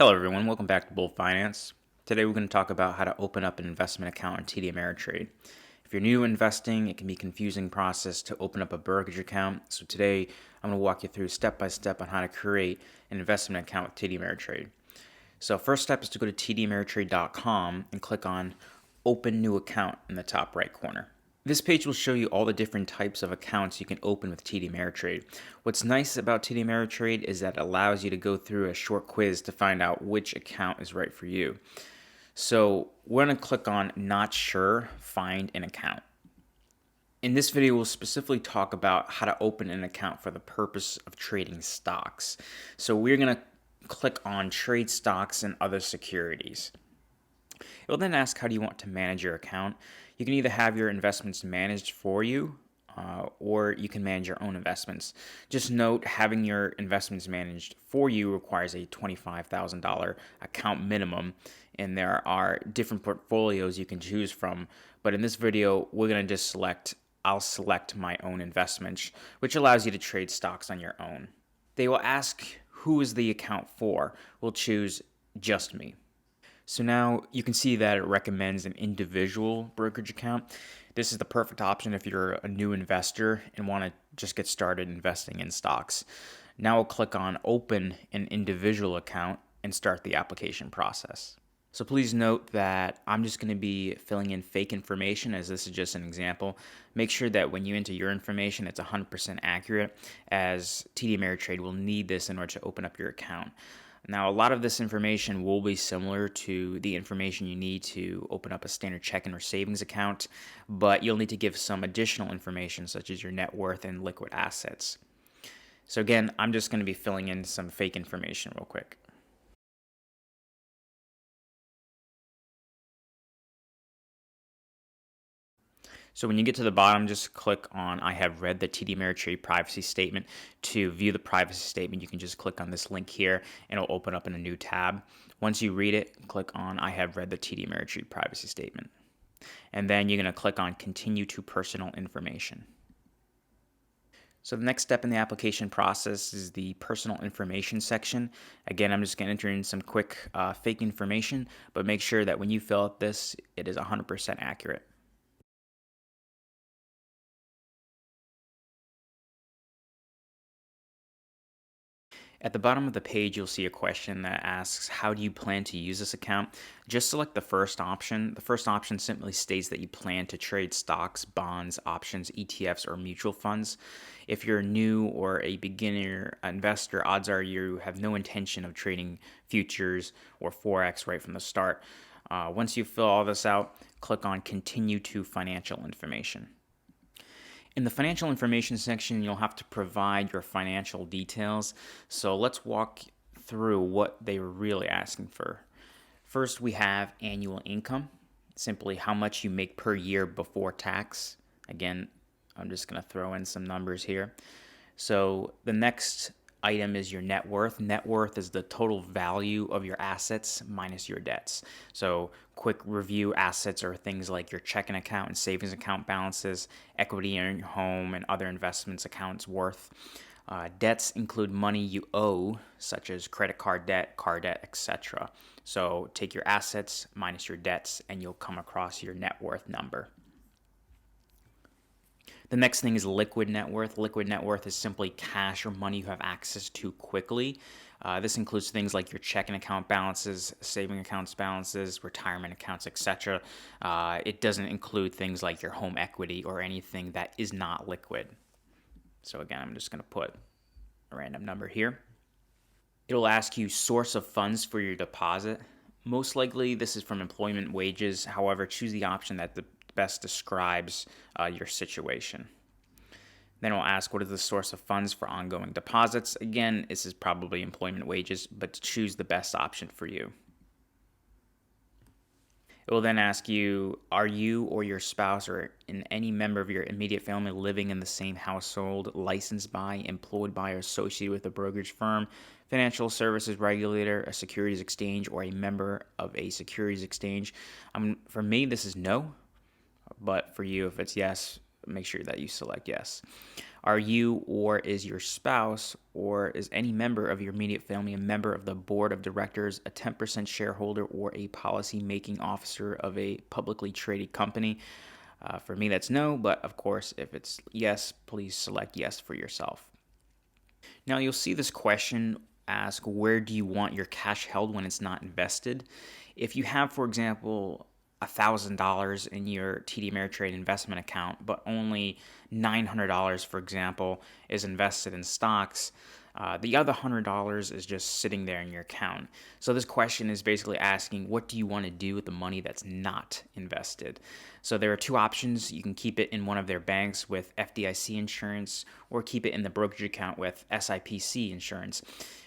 Hello everyone, welcome back to Bull Finance. Today we're going to talk about how to open up an investment account on TD Ameritrade. If you're new to investing, it can be a confusing process to open up a brokerage account. So today I'm going to walk you through step by step on how to create an investment account with TD Ameritrade. So first step is to go to tdameritrade.com and click on Open New Account in the top right corner. This page will show you all the different types of accounts you can open with TD Ameritrade. What's nice about TD Ameritrade is that it allows you to go through a short quiz to find out which account is right for you. So we're going to click on Not Sure, Find an Account. In this video, we'll specifically talk about how to open an account for the purpose of trading stocks. So we're going to click on Trade Stocks and Other Securities. It will then ask, how do you want to manage your account? You can either have your investments managed for you, or you can manage your own investments. Just note, having your investments managed for you requires a $25,000 account minimum, and there are different portfolios you can choose from. But in this video, we're going to just I'll select my own investments, which allows you to trade stocks on your own. They will ask, who is the account for? We'll choose just me. So now you can see that it recommends an individual brokerage account. This is the perfect option if you're a new investor and want to just get started investing in stocks. Now we'll click on Open an Individual Account and start the application process. So please note that I'm just going to be filling in fake information, as this is just an example. Make sure that when you enter your information, it's 100% accurate, as TD Ameritrade will need this in order to open up your account. Now, a lot of this information will be similar to the information you need to open up a standard checking or savings account, but you'll need to give some additional information such as your net worth and liquid assets. So again, I'm just going to be filling in some fake information real quick. So when you get to the bottom, just click on I have read the TD Ameritrade privacy statement. To view the privacy statement, you can just click on this link here and it'll open up in a new tab. Once you read it, click on I have read the TD Ameritrade privacy statement. And then you're going to click on continue to personal information. So the next step in the application process is the personal information section. Again, I'm just going to enter in some quick fake information, but make sure that when you fill out this, it is 100% accurate. At the bottom of the page, you'll see a question that asks, how do you plan to use this account? Just select the first option. The first option simply states that you plan to trade stocks, bonds, options, ETFs, or mutual funds. If you're new or a beginner investor, odds are you have no intention of trading futures or Forex right from the start. Once you fill all this out, click on Continue to Financial Information. In the financial information section, you'll have to provide your financial details. So let's walk through what they were really asking for. First, we have annual income, simply how much you make per year before tax. Again, I'm just going to throw in some numbers here. So the next item is your net worth. Net worth is the total value of your assets minus your debts. So quick review, assets are things like your checking account and savings account balances, equity in your home and other investments accounts worth. Debts include money you owe, such as credit card debt, car debt, etc. So take your assets minus your debts and you'll come across your net worth number. The next thing is liquid net worth. Liquid net worth is simply cash or money you have access to quickly. This includes things like your checking account balances, saving accounts balances, retirement accounts, etc. It doesn't include things like your home equity or anything that is not liquid. So again, I'm just going to put a random number here. It'll ask you source of funds for your deposit. Most likely this is from employment wages. However, choose the option that best describes your situation. Then we'll ask, what is the source of funds for ongoing deposits? Again, this is probably employment wages, but choose the best option for you. It will then ask you, are you or your spouse or any member of your immediate family living in the same household, licensed by, employed by, or associated with a brokerage firm, financial services regulator, a securities exchange, or a member of a securities exchange? For me, this is no. But for you, if it's yes, make sure that you select yes. Are you or is your spouse or is any member of your immediate family a member of the board of directors, a 10% shareholder, or a policy-making officer of a publicly traded company? For me, that's no, but of course, if it's yes, please select yes for yourself. Now, you'll see this question ask, where do you want your cash held when it's not invested? If you have, for example, $1,000 in your TD Ameritrade investment account, but only $900, for example, is invested in stocks, the other $100 is just sitting there in your account. So this question is basically asking, what do you want to do with the money that's not invested? So there are two options. You can keep it in one of their banks with FDIC insurance, or keep it in the brokerage account with SIPC insurance.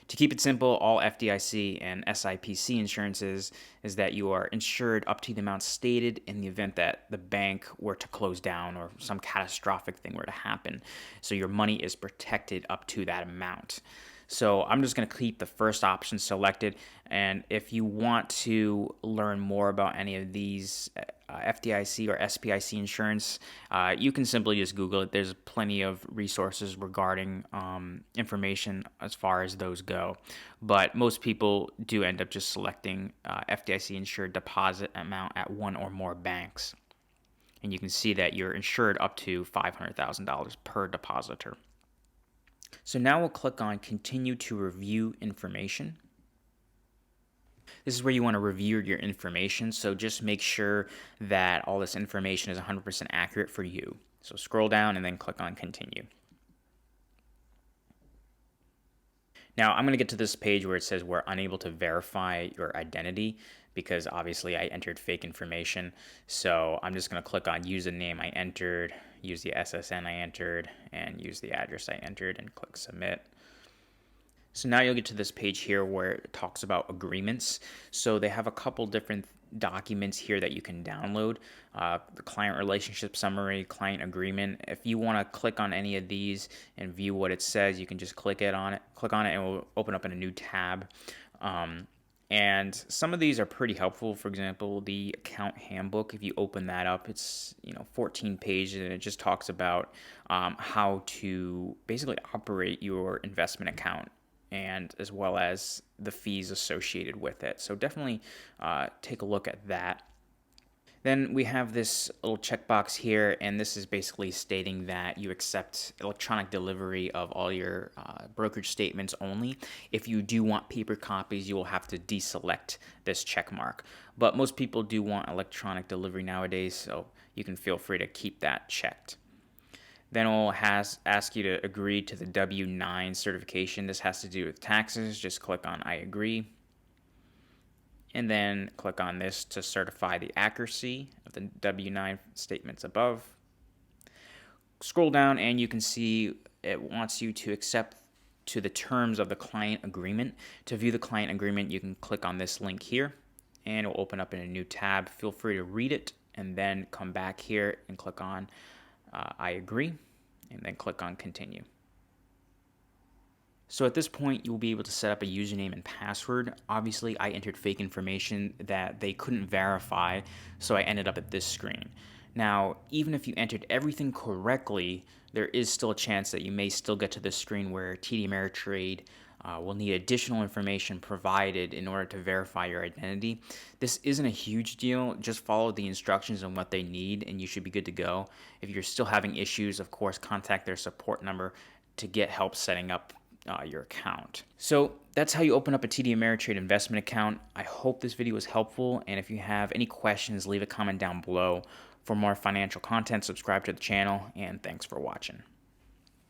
To keep it simple, all FDIC and SIPC insurances is that you are insured up to the amount stated in the event that the bank were to close down or some catastrophic thing were to happen. So your money is protected up to that amount. So I'm just going to keep the first option selected. And if you want to learn more about any of these FDIC or SPIC insurance, you can simply just Google it. There's plenty of resources regarding information as far as those go. But most people do end up just selecting FDIC insured deposit amount at one or more banks. And you can see that you're insured up to $500,000 per depositor. So now we'll click on Continue to Review Information. This is where you want to review your information, so just make sure that all this information is 100% accurate for you. So scroll down and then click on Continue. Now I'm going to get to this page where it says we're unable to verify your identity because obviously I entered fake information. So I'm just going to click on use the name I entered, use the SSN I entered, and use the address I entered, and click Submit. So now you'll get to this page here where it talks about agreements. So they have a couple different documents here that you can download. The client relationship summary, client agreement. If you want to click on any of these and view what it says, you can just click on it, and it will open up in a new tab. And some of these are pretty helpful. For example, the account handbook, if you open that up, it's 14 pages, and it just talks about how to basically operate your investment account, and as well as the fees associated with it. So definitely take a look at that. Then we have this little checkbox here, and this is basically stating that you accept electronic delivery of all your brokerage statements only. If you do want paper copies, you will have to deselect this check mark. But most people do want electronic delivery nowadays, so you can feel free to keep that checked. Then it will ask you to agree to the W-9 certification. This has to do with taxes. Just click on I agree. And then click on this to certify the accuracy of the W-9 statements above. Scroll down and you can see it wants you to accept to the terms of the client agreement. To view the client agreement, you can click on this link here and it will open up in a new tab. Feel free to read it and then come back here and click on I agree, and then click on continue. So at this point, you'll be able to set up a username and password. Obviously, I entered fake information that they couldn't verify, so I ended up at this screen. Now, even if you entered everything correctly, there is still a chance that you may still get to this screen where TD Ameritrade will need additional information provided in order to verify your identity. This isn't a huge deal. Just follow the instructions on what they need, and you should be good to go. If you're still having issues, of course, contact their support number to get help setting up your account. So that's how you open up a TD Ameritrade investment account. I hope this video was helpful, and if you have any questions, leave a comment down below. For more financial content, subscribe to the channel, and thanks for watching.